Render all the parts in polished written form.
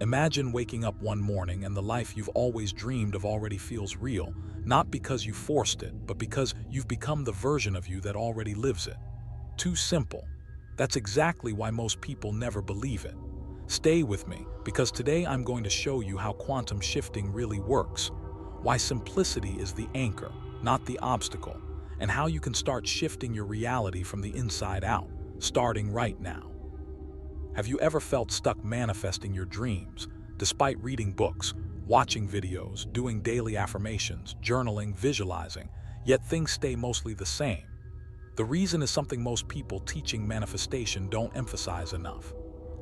Imagine waking up one morning and the life you've always dreamed of already feels real, not because you forced it, but because you've become the version of you that already lives it. Too simple. That's exactly why most people never believe it. Stay with me, because today I'm going to show you how quantum shifting really works, why simplicity is the anchor, not the obstacle, and how you can start shifting your reality from the inside out, starting right now. Have you ever felt stuck manifesting your dreams, despite reading books, watching videos, doing daily affirmations, journaling, visualizing, yet things stay mostly the same? The reason is something most people teaching manifestation don't emphasize enough.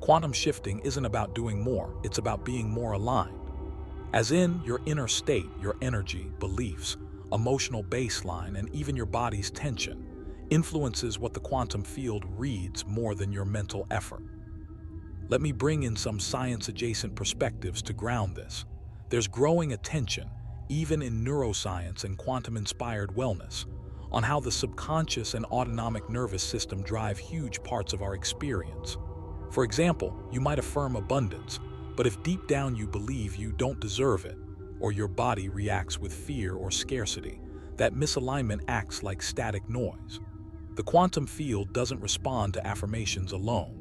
Quantum shifting isn't about doing more, it's about being more aligned. As in, your inner state, your energy, beliefs, emotional baseline, and even your body's tension influences what the quantum field reads more than your mental effort. Let me bring in some science-adjacent perspectives to ground this. There's growing attention, even in neuroscience and quantum-inspired wellness, on how the subconscious and autonomic nervous system drive huge parts of our experience. For example, you might affirm abundance, but if deep down you believe you don't deserve it, or your body reacts with fear or scarcity, that misalignment acts like static noise. The quantum field doesn't respond to affirmations alone.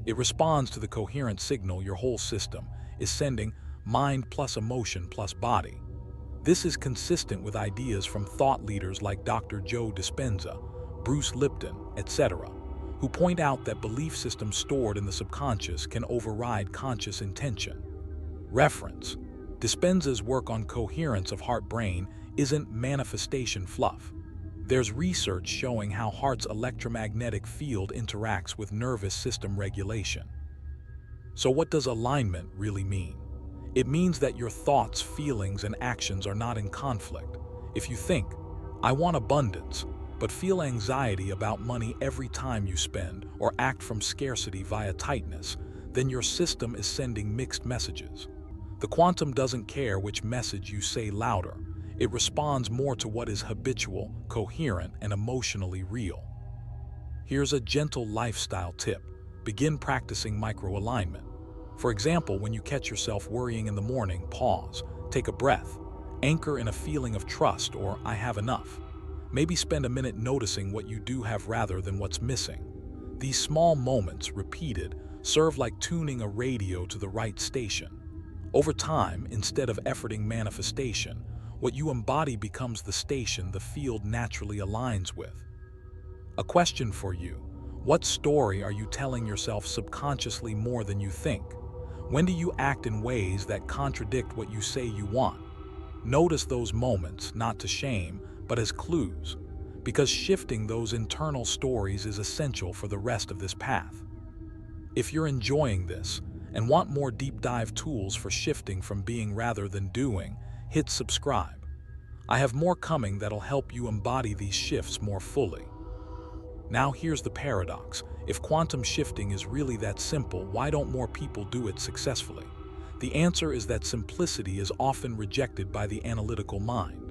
It responds to the coherent signal your whole system is sending, mind plus emotion plus body. This is consistent with ideas from thought leaders like Dr. Joe Dispenza, Bruce Lipton, etc., who point out that belief systems stored in the subconscious can override conscious intention. Reference: Dispenza's work on coherence of heart-brain isn't manifestation fluff. There's research showing how heart's electromagnetic field interacts with nervous system regulation. So what does alignment really mean? It means that your thoughts, feelings, and actions are not in conflict. If you think, "I want abundance," but feel anxiety about money every time you spend, or act from scarcity via tightness, then your system is sending mixed messages. The quantum doesn't care which message you say louder. It responds more to what is habitual, coherent, and emotionally real. Here's a gentle lifestyle tip. Begin practicing micro-alignment. For example, when you catch yourself worrying in the morning, pause, take a breath, anchor in a feeling of trust or "I have enough." Maybe spend a minute noticing what you do have rather than what's missing. These small moments, repeated, serve like tuning a radio to the right station. Over time, instead of efforting manifestation, what you embody becomes the station the field naturally aligns with. A question for you: what story are you telling yourself subconsciously more than you think? When do you act in ways that contradict what you say you want? Notice those moments, not to shame, but as clues, because shifting those internal stories is essential for the rest of this path. If you're enjoying this and want more deep dive tools for shifting from being rather than doing, hit subscribe. I have more coming that'll help you embody these shifts more fully. Now here's the paradox. If quantum shifting is really that simple, why don't more people do it successfully? The answer is that simplicity is often rejected by the analytical mind.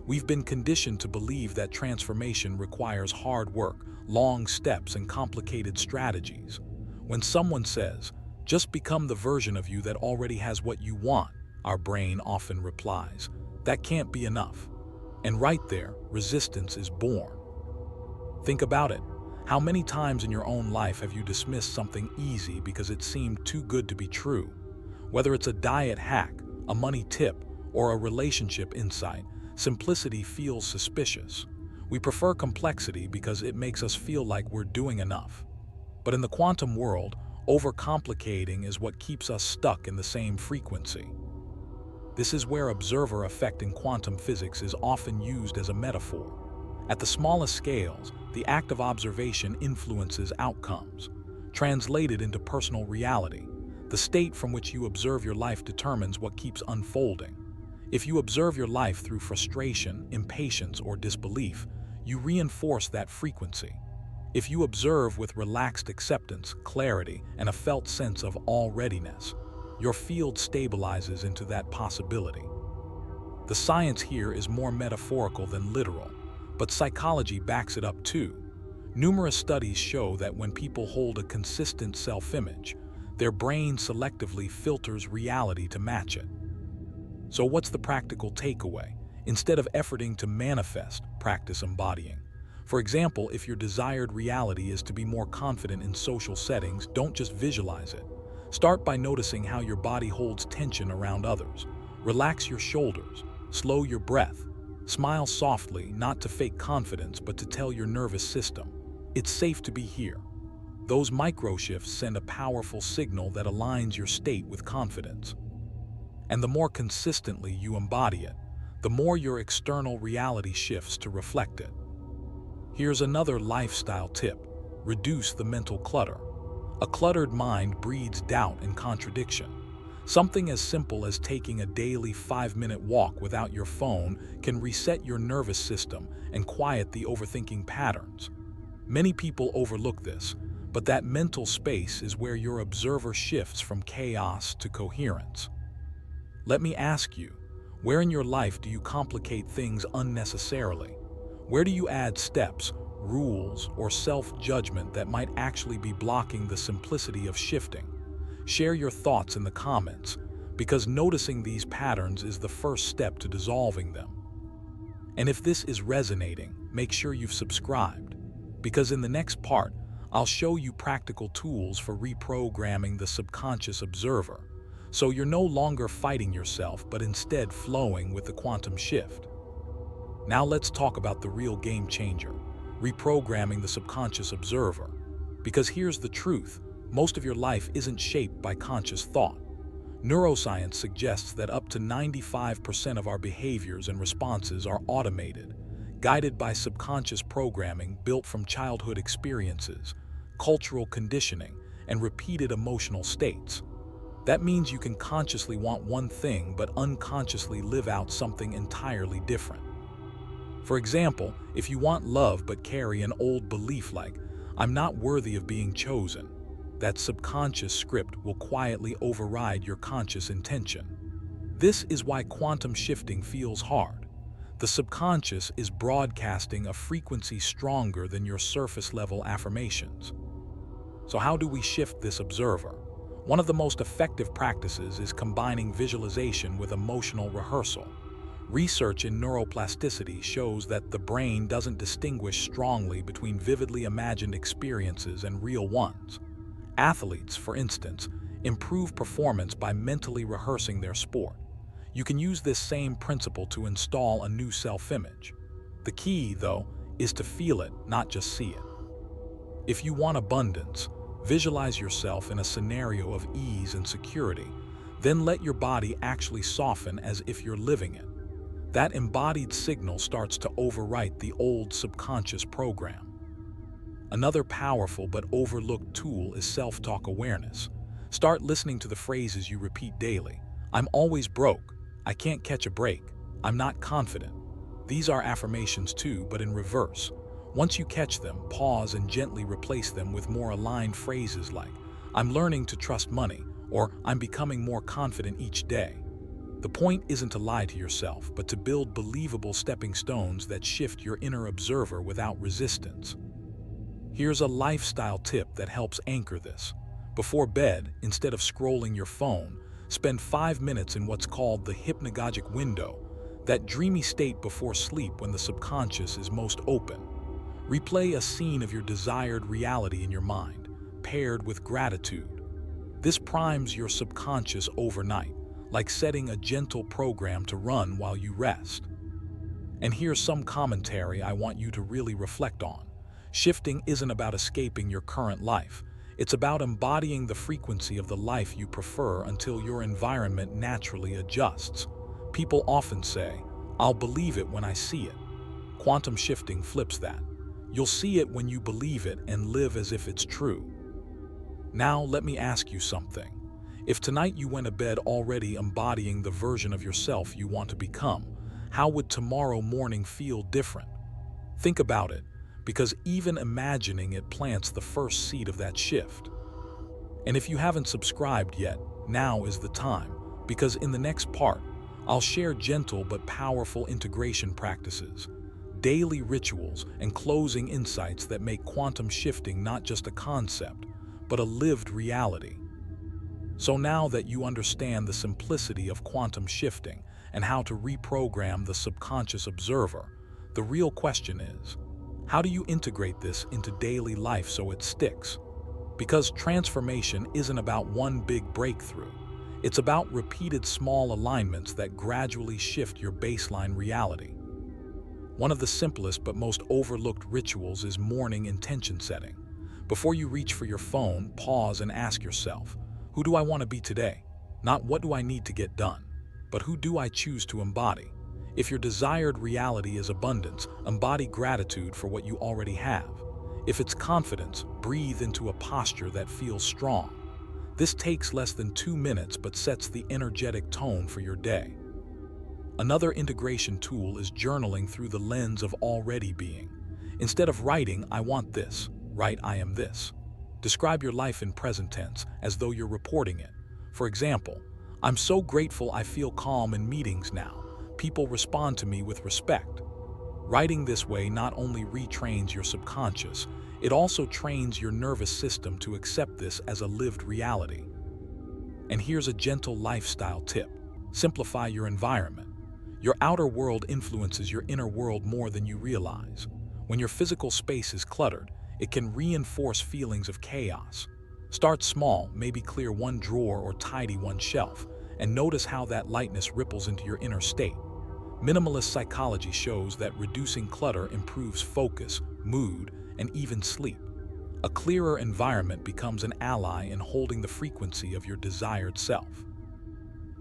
We've been conditioned to believe that transformation requires hard work, long steps, and complicated strategies. When someone says, "Just become the version of you that already has what you want," our brain often replies, "That can't be enough." And right there, resistance is born. Think about it. How many times in your own life have you dismissed something easy because it seemed too good to be true? Whether it's a diet hack, a money tip, or a relationship insight, simplicity feels suspicious. We prefer complexity because it makes us feel like we're doing enough. But in the quantum world, overcomplicating is what keeps us stuck in the same frequency. This is where observer effect in quantum physics is often used as a metaphor. At the smallest scales, the act of observation influences outcomes. Translated into personal reality, the state from which you observe your life determines what keeps unfolding. If you observe your life through frustration, impatience, or disbelief, you reinforce that frequency. If you observe with relaxed acceptance, clarity, and a felt sense of all-readiness, your field stabilizes into that possibility. The science here is more metaphorical than literal, but psychology backs it up too. Numerous studies show that when people hold a consistent self-image, Their brain selectively filters reality to match it. So what's the practical takeaway? Instead of efforting to manifest, practice embodying. For example, if your desired reality is to be more confident in social settings, don't just visualize it. Start by noticing how your body holds tension around others. Relax your shoulders, slow your breath, smile softly, not to fake confidence, but to tell your nervous system, it's safe to be here. Those micro shifts send a powerful signal that aligns your state with confidence. And the more consistently you embody it, the more your external reality shifts to reflect it. Here's another lifestyle tip: reduce the mental clutter. A cluttered mind breeds doubt and contradiction. Something as simple as taking a daily 5-minute walk without your phone can reset your nervous system and quiet the overthinking patterns. Many people overlook this, but that mental space is where your observer shifts from chaos to coherence. Let me ask you, where in your life do you complicate things unnecessarily? Where do you add steps, rules, or self-judgment that might actually be blocking the simplicity of shifting? Share your thoughts in the comments, because noticing these patterns is the first step to dissolving them. And if this is resonating, make sure you've subscribed, because in the next part, I'll show you practical tools for reprogramming the subconscious observer, so you're no longer fighting yourself, but instead flowing with the quantum shift. Now let's talk about the real game changer: reprogramming the subconscious observer. Because here's the truth: most of your life isn't shaped by conscious thought. Neuroscience suggests that up to 95% of our behaviors and responses are automated, guided by subconscious programming built from childhood experiences, cultural conditioning, and repeated emotional states. That means you can consciously want one thing but unconsciously live out something entirely different. For example, if you want love but carry an old belief like, "I'm not worthy of being chosen," that subconscious script will quietly override your conscious intention. This is why quantum shifting feels hard. The subconscious is broadcasting a frequency stronger than your surface-level affirmations. So how do we shift this observer? One of the most effective practices is combining visualization with emotional rehearsal. Research in neuroplasticity shows that the brain doesn't distinguish strongly between vividly imagined experiences and real ones. Athletes, for instance, improve performance by mentally rehearsing their sport. You can use this same principle to install a new self-image. The key, though, is to feel it, not just see it. If you want abundance, visualize yourself in a scenario of ease and security, then let your body actually soften as if you're living it. That embodied signal starts to overwrite the old subconscious program. Another powerful but overlooked tool is self-talk awareness. Start listening to the phrases you repeat daily. "I'm always broke," "I can't catch a break," "I'm not confident." These are affirmations too, but in reverse. Once you catch them, pause and gently replace them with more aligned phrases like, "I'm learning to trust money," or "I'm becoming more confident each day." The point isn't to lie to yourself, but to build believable stepping stones that shift your inner observer without resistance. Here's a lifestyle tip that helps anchor this. Before bed, instead of scrolling your phone, spend 5 minutes in what's called the hypnagogic window, that dreamy state before sleep when the subconscious is most open. Replay a scene of your desired reality in your mind, paired with gratitude. This primes your subconscious overnight, like setting a gentle program to run while you rest. And here's some commentary I want you to really reflect on. Shifting isn't about escaping your current life. It's about embodying the frequency of the life you prefer until your environment naturally adjusts. People often say, "I'll believe it when I see it." Quantum shifting flips that. You'll see it when you believe it and live as if it's true. Now let me ask you something. If tonight you went to bed already embodying the version of yourself you want to become, how would tomorrow morning feel different? Think about it, because even imagining it plants the first seed of that shift. And if you haven't subscribed yet, now is the time, because in the next part, I'll share gentle but powerful integration practices, daily rituals, and closing insights that make quantum shifting not just a concept, but a lived reality. So now that you understand the simplicity of quantum shifting and how to reprogram the subconscious observer, the real question is, how do you integrate this into daily life so it sticks? Because transformation isn't about one big breakthrough. It's about repeated small alignments that gradually shift your baseline reality. One of the simplest but most overlooked rituals is morning intention setting. Before you reach for your phone, pause and ask yourself, who do I want to be today? Not what do I need to get done, but who do I choose to embody? If your desired reality is abundance, embody gratitude for what you already have. If it's confidence, breathe into a posture that feels strong. This takes less than 2 minutes but sets the energetic tone for your day. Another integration tool is journaling through the lens of already being. Instead of writing, I want this, write I am this. Describe your life in present tense as though you're reporting it. For example, I'm so grateful I feel calm in meetings now. People respond to me with respect. Writing this way not only retrains your subconscious, it also trains your nervous system to accept this as a lived reality. And here's a gentle lifestyle tip. Simplify your environment. Your outer world influences your inner world more than you realize. When your physical space is cluttered, it can reinforce feelings of chaos. Start small, maybe clear one drawer or tidy one shelf, and notice how that lightness ripples into your inner state. Minimalist psychology shows that reducing clutter improves focus, mood, and even sleep. A clearer environment becomes an ally in holding the frequency of your desired self.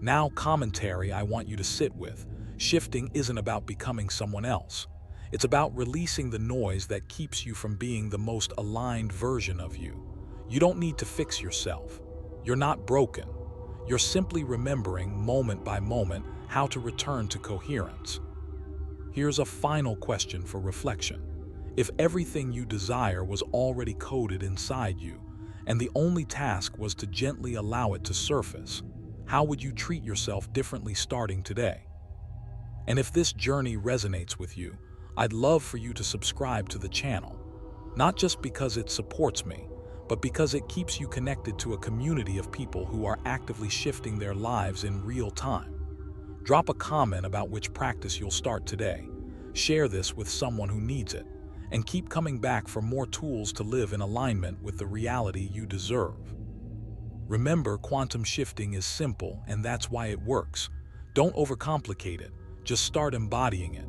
Now, commentary I want you to sit with. Shifting isn't about becoming someone else. It's about releasing the noise that keeps you from being the most aligned version of you. You don't need to fix yourself. You're not broken. You're simply remembering, moment by moment, how to return to coherence. Here's a final question for reflection. If everything you desire was already coded inside you, and the only task was to gently allow it to surface, how would you treat yourself differently starting today? And if this journey resonates with you, I'd love for you to subscribe to the channel. Not just because it supports me, but because it keeps you connected to a community of people who are actively shifting their lives in real time. Drop a comment about which practice you'll start today. Share this with someone who needs it, and keep coming back for more tools to live in alignment with the reality you deserve. Remember, quantum shifting is simple, and that's why it works. Don't overcomplicate it. Just start embodying it.